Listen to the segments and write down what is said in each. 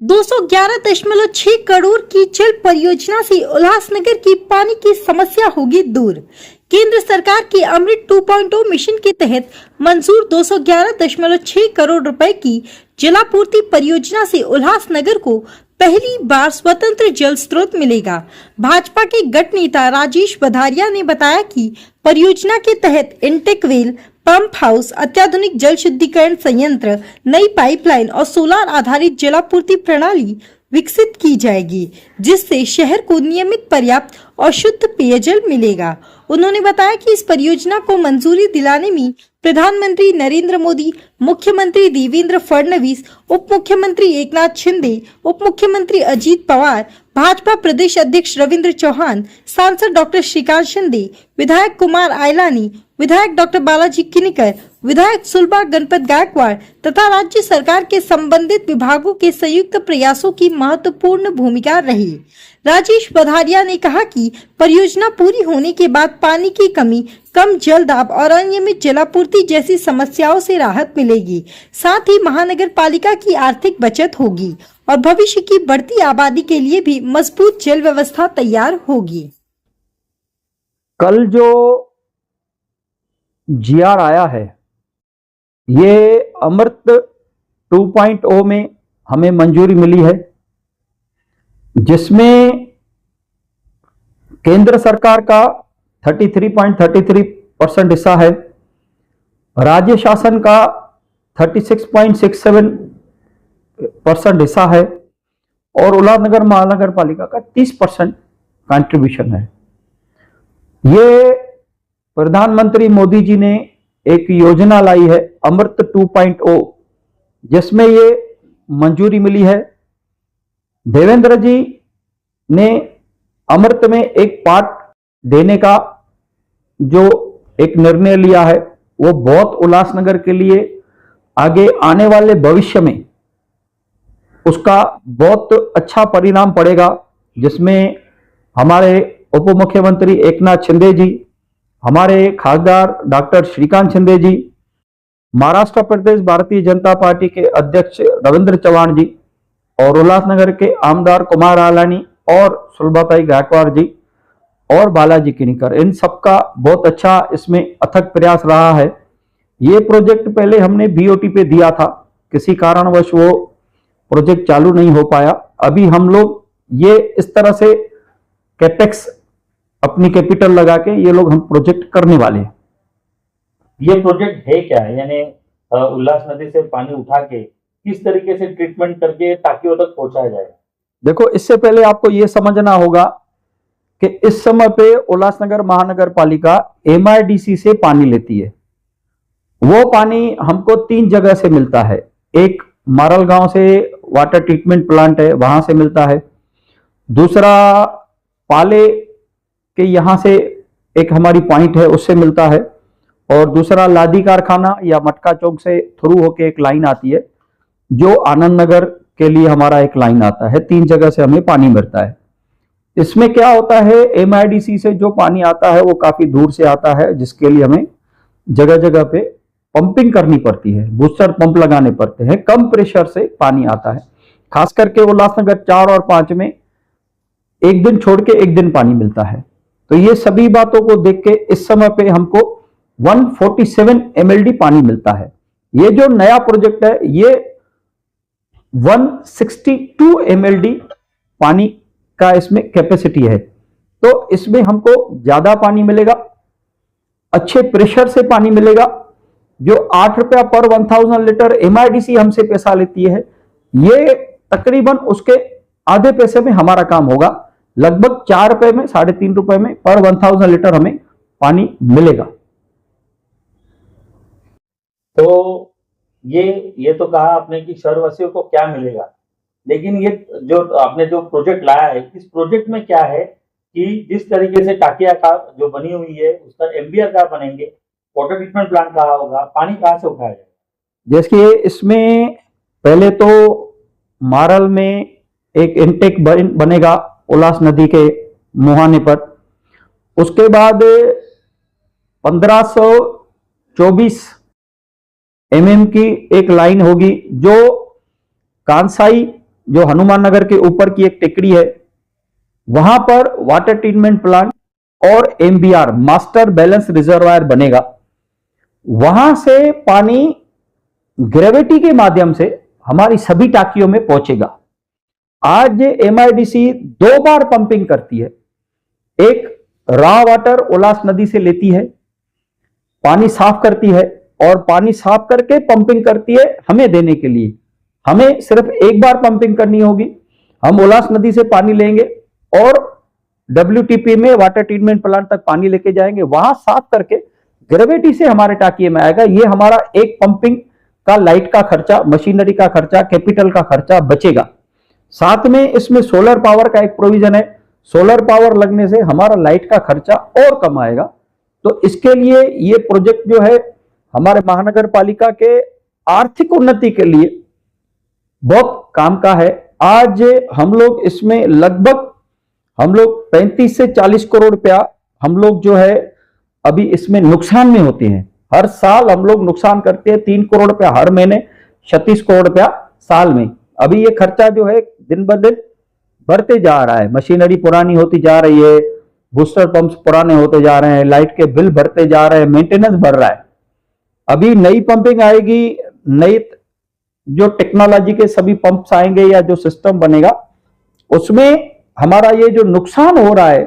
211.6 करोड़ की जल परियोजना से उल्लासनगर की पानी की समस्या होगी दूर। केंद्र सरकार के अमृत 2.0 मिशन के तहत मंजूर 211.6 करोड़ रुपए की जलापूर्ति परियोजना से उल्लासनगर को पहली बार स्वतंत्र जल स्रोत मिलेगा। भाजपा के गट नेता राजेश बधारिया ने बताया कि परियोजना के तहत इंटेक वेल, पंप हाउस, अत्याधुनिक जल शुद्धिकरण संयंत्र, नई पाइपलाइन और सोलर आधारित जलापूर्ति प्रणाली विकसित की जाएगी, जिससे शहर को नियमित, पर्याप्त और शुद्ध पेयजल मिलेगा। उन्होंने बताया कि इस परियोजना को मंजूरी दिलाने में प्रधानमंत्री नरेंद्र मोदी, मुख्यमंत्री देवेंद्र फडणवीस, उप मुख्यमंत्री एकनाथ शिंदे, उप मुख्यमंत्री अजीत पवार, भाजपा प्रदेश अध्यक्ष रविंद्र चौहान, सांसद डॉक्टर श्रीकांत शिंदे, विधायक कुमार आयलानी, विधायक डॉक्टर बालाजी किनीकर, विधायक सुलभा गणपत गायकवाड़ तथा राज्य सरकार के संबंधित विभागों के संयुक्त प्रयासों की महत्वपूर्ण भूमिका रही। राजेश बधारिया ने कहा कि परियोजना पूरी होने के बाद पानी की कमी, कम जल दाब और अनियमित जलापूर्ति जैसी समस्याओं से राहत मिलेगी। साथ ही महानगर पालिका की आर्थिक बचत होगी और भविष्य की बढ़ती आबादी के लिए भी मजबूत जल व्यवस्था तैयार होगी। कल जो जीआर आया है, ये अमृत 2.0 में हमें मंजूरी मिली है, जिसमें केंद्र सरकार का 33.33% हिस्सा है, राज्य शासन का 36.67% हिस्सा है और उल्लासनगर महानगर पालिका का 30% कंट्रीब्यूशन है। ये प्रधानमंत्री मोदी जी ने एक योजना लाई है अमृत 2.0, जिसमें ये मंजूरी मिली है। देवेंद्र जी ने अमृत में एक पार्ट देने का जो एक निर्णय लिया है, वो बहुत उल्लासनगर के लिए आगे आने वाले भविष्य में उसका बहुत अच्छा परिणाम पड़ेगा, जिसमें हमारे उप मुख्यमंत्री एकनाथ शिंदे जी, हमारे खासदार डॉक्टर श्रीकांत शिंदे जी, महाराष्ट्र प्रदेश भारतीय जनता पार्टी के अध्यक्ष रविंद्र चौहान जी और उल्लासनगर के आमदार कुमार आलानी और सुलभाताई गायकवाड़ जी और बालाजी किनीकर, इन सबका बहुत अच्छा इसमें अथक प्रयास रहा है। ये प्रोजेक्ट पहले हमने बीओटी पे दिया था, किसी कारणवश वो प्रोजेक्ट चालू नहीं हो पाया। अभी हम लोग ये इस तरह से कैपेक्स अपनी कैपिटल लगा के ये लोग हम प्रोजेक्ट करने वाले हैं। ये प्रोजेक्ट है क्या है, यानी उल्लास नदी से पानी उठा के किस तरीके से ट्रीटमेंट करके टाकियों तक पहुंचाया जाएगा? देखो, इससे पहले आपको ये समझना होगा कि इस समय पे उल्लासनगर महानगर पालिका एमआईडीसी से पानी लेती है। वो पानी हमको 3 जगह से मिलता है। एक मारल गांव से वाटर ट्रीटमेंट प्लांट है, वहां से मिलता है। दूसरा पाले के यहां से एक हमारी पॉइंट है, उससे मिलता है। और दूसरा लादी कारखाना या मटका चौक से थ्रू होके एक लाइन आती है, जो आनंद नगर के लिए हमारा एक लाइन आता है। 3 जगह से हमें पानी मिलता है। इसमें क्या होता है, एमआईडीसी से जो पानी आता है वो काफी दूर से आता है, जिसके लिए हमें जगह जगह पे पंपिंग करनी पड़ती है, बूस्टर पंप लगाने पड़ते हैं। कम प्रेशर से पानी आता है। खास करके उल्लासनगर 4 और 5 में एक दिन छोड़ के एक दिन पानी मिलता है। तो ये सभी बातों को देख के इस समय पे हमको 147 MLD पानी मिलता है। ये जो नया प्रोजेक्ट है, ये 162 MLD पानी का इसमें कैपेसिटी है। तो इसमें हमको ज्यादा पानी मिलेगा, अच्छे प्रेशर से पानी मिलेगा। जो 8 रुपया पर 1000 लीटर एमआईडीसी हमसे पैसा लेती है, ये तकरीबन उसके आधे पैसे में हमारा काम होगा। लगभग 4 रुपए में, 3.5 रुपए में पर 1000 लीटर हमें पानी मिलेगा। तो ये तो कहा आपने कि शहरवासियों को क्या मिलेगा, लेकिन ये जो आपने जो प्रोजेक्ट लाया है, इस प्रोजेक्ट में क्या है कि जिस तरीके से टाकिया का जो बनी हुई है उसका एमबीआर कहाँ बनेंगे, वाटर ट्रीटमेंट प्लांट कहाँ होगा, पानी कहाँ से उठाया जाएगा? जैसे इसमें पहले तो मारल में एक इनटेक बनेगा उल्लास नदी के मुहाने पर। उसके बाद 1524 mm की एक लाइन होगी जो कांसाई जो हनुमान नगर के ऊपर की एक टेकड़ी है, वहां पर वाटर ट्रीटमेंट प्लांट और एमबीआर मास्टर बैलेंस रिजर्वायर बनेगा। वहां से पानी ग्रेविटी के माध्यम से हमारी सभी टाकियों में पहुंचेगा। आज एमआईडीसी 2 बार पंपिंग करती है। एक रॉ वाटर उल्लास नदी से लेती है, पानी साफ करती है और पानी साफ करके पंपिंग करती है हमें देने के लिए। हमें सिर्फ एक बार पंपिंग करनी होगी। हम उल्लास नदी से पानी लेंगे और WTP में वाटर ट्रीटमेंट प्लांट तक पानी लेके जाएंगे, वहां साफ करके ग्रेविटी से हमारे टाकिए में आएगा। ये हमारा एक पंपिंग का लाइट का खर्चा, मशीनरी का खर्चा, कैपिटल का खर्चा बचेगा। साथ में इसमें सोलर पावर का एक प्रोविजन है। सोलर पावर लगने से हमारा लाइट का खर्चा और कम आएगा। तो इसके लिए ये प्रोजेक्ट जो है हमारे महानगर पालिका के आर्थिक उन्नति के लिए बहुत काम का है। आज हम लोग इसमें लगभग 35 से 40 करोड़ रुपया हम लोग जो है अभी इसमें नुकसान में होते हैं। हर साल हम लोग नुकसान करते हैं 3 करोड़ रुपया हर महीने, 36 करोड़ रुपया साल में। अभी ये खर्चा जो है दिन ब दिन बढ़ते जा रहा है। मशीनरी पुरानी होती जा रही है, बूस्टर पंप्स पुराने होते जा रहे हैं, लाइट के बिल बढ़ते जा रहे हैं, मेंटेनेंस बढ़ रहा है। अभी नई पंपिंग आएगी, नई जो टेक्नोलॉजी के सभी पंप्स आएंगे या जो सिस्टम बनेगा, उसमें हमारा ये जो नुकसान हो रहा है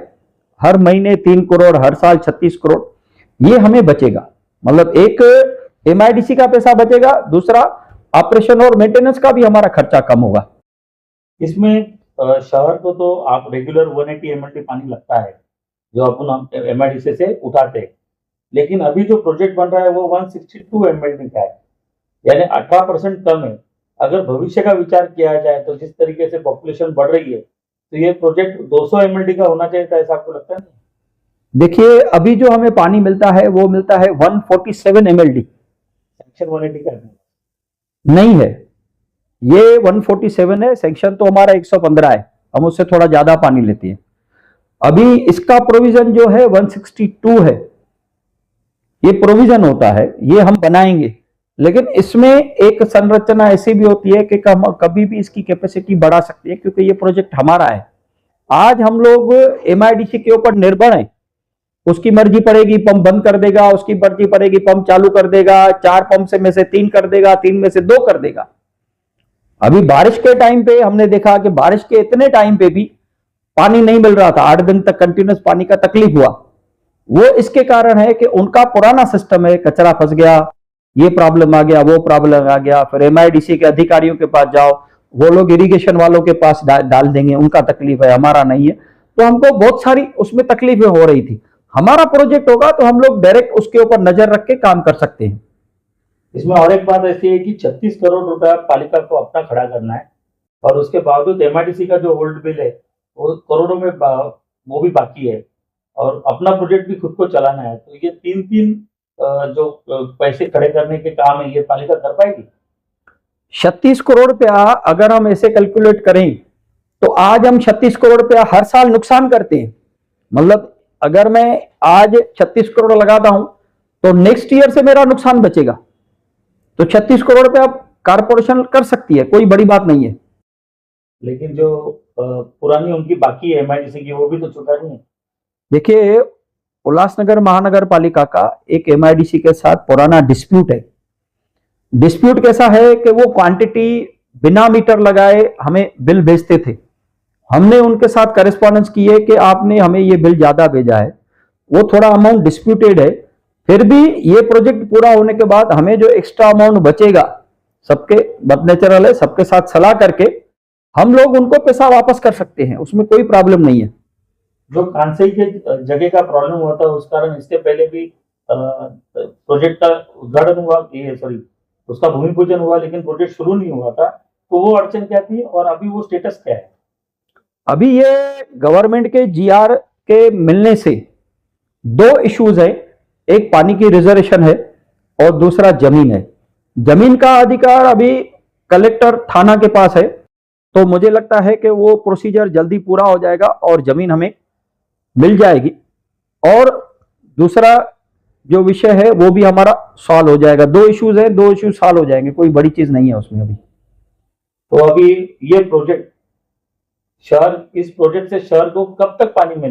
हर महीने 3 करोड़, हर साल 36 करोड़, ये हमें बचेगा। मतलब एक एमआईडीसी का पैसा बचेगा, दूसरा ऑपरेशन और मेंटेनेंस का भी हमारा खर्चा कम होगा। इसमें शहर को तो आप रेगुलर 180 MLD पानी लगता है जो अपन एमआईडीसी से उठाते हैं, लेकिन अभी जो प्रोजेक्ट बन रहा है वो 162 MLD का है, यानी 18% कम है। अगर भविष्य का विचार किया जाए तो जिस तरीके से पॉपुलेशन बढ़ रही है तो ये प्रोजेक्ट 200 MLD का होना चाहिए था, ऐसा आपको लगता है? देखिए अभी जो हमें पानी मिलता है वो मिलता है 147 MLD। सेक्शन 180 का नहीं है, ये 147 है। सेक्शन तो हमारा 115 है, हम उससे थोड़ा ज्यादा पानी लेते हैं। अभी इसका प्रोविजन जो है 162 है। ये प्रोविजन होता है, ये हम बनाएंगे, लेकिन इसमें एक संरचना ऐसी भी होती है कि हम कभी भी इसकी कैपेसिटी बढ़ा सकते हैं, क्योंकि ये प्रोजेक्ट हमारा है। आज हम लोग एमआईडीसी के ऊपर निर्भर हैं। उसकी मर्जी पड़ेगी पंप बंद कर देगा, उसकी मर्जी पड़ेगी पंप चालू कर देगा, 4 पंप से में से 3 कर देगा, 3 में से 2 कर देगा। अभी बारिश के टाइम पे हमने देखा कि बारिश के इतने टाइम पे भी पानी नहीं मिल रहा था, 8 दिन तक कंटिन्यूस पानी का तकलीफ हुआ। वो इसके कारण है कि उनका पुराना सिस्टम है, कचरा फंस गया, ये प्रॉब्लम आ गया, वो प्रॉब्लम आ गया। फिर एमआईडीसी के अधिकारियों के पास जाओ, वो लोग इरिगेशन वालों के पास डाल देंगे, उनका तकलीफ है, हमारा नहीं है। तो हमको बहुत सारी उसमें तकलीफें हो रही थी। हमारा प्रोजेक्ट होगा तो हम लोग डायरेक्ट उसके ऊपर नजर रख के काम कर सकते हैं। इसमें और एक बात ऐसी है कि 36 करोड़ रुपया पालिका को अपना खड़ा करना है और उसके बावजूद एमआईडीसी का जो होल्ड बिल है वो करोड़ों में वो भी बाकी है और अपना प्रोजेक्ट भी खुद को चलाना है। तो ये 3 जो पैसे खड़े करने के काम है, ये पालिका कर पाएगी? 36 करोड़ रुपया अगर हम ऐसे कैलकुलेट करें तो आज हम 36 करोड़ रुपया हर साल नुकसान करते हैं। मतलब अगर मैं आज 36 करोड़ लगाता हूं तो नेक्स्ट ईयर से मेरा नुकसान बचेगा। तो 36 करोड़ रुपया कारपोरेशन कर सकती है, कोई बड़ी बात नहीं है। लेकिन जो पुरानी उनकी बाकी है एमआईडीसी की, वो भी तो चुका नहीं है। देखिए उल्लासनगर महानगर पालिका का एक एमआईडीसी के साथ पुराना डिस्प्यूट है। डिस्प्यूट कैसा है कि वो क्वांटिटी बिना मीटर लगाए हमें बिल भेजते थे। हमने उनके साथ करेस्पॉन्डेंस की है कि आपने हमें ये बिल ज्यादा भेजा है, वो थोड़ा अमाउंट डिस्प्यूटेड है। फिर भी ये प्रोजेक्ट पूरा होने के बाद हमें जो एक्स्ट्रा अमाउंट बचेगा, सबके बद नेचुरल है, सबके साथ सलाह करके हम लोग उनको पैसा वापस कर सकते हैं, उसमें कोई प्रॉब्लम नहीं है। जो कांसई के जगह का प्रॉब्लम हुआ था उस कारण इससे पहले भी प्रोजेक्ट का उद्घाटन हुआ, सॉरी उसका भूमि पूजन हुआ, लेकिन प्रोजेक्ट शुरू नहीं हुआ था। तो वो अड़चन क्या थी और अभी वो स्टेटस क्या है? अभी ये गवर्नमेंट के जीआर के मिलने से 2 इश्यूज है। एक पानी की रिजर्वेशन है और दूसरा जमीन है। जमीन का अधिकार अभी कलेक्टर थाना के पास है, तो मुझे लगता है कि वो प्रोसीजर जल्दी पूरा हो जाएगा और जमीन हमें मिल जाएगी। और दूसरा जो विषय है वो भी हमारा सॉल्व हो जाएगा। 2 इश्यूज है, 2 इश्यूज सॉल्व हो जाएंगे, कोई बड़ी चीज नहीं है उसमें अभी। तो अभी ये प्रोजेक्ट इस प्रोजेक्ट से शहर को कब तक पानी मिलेगा?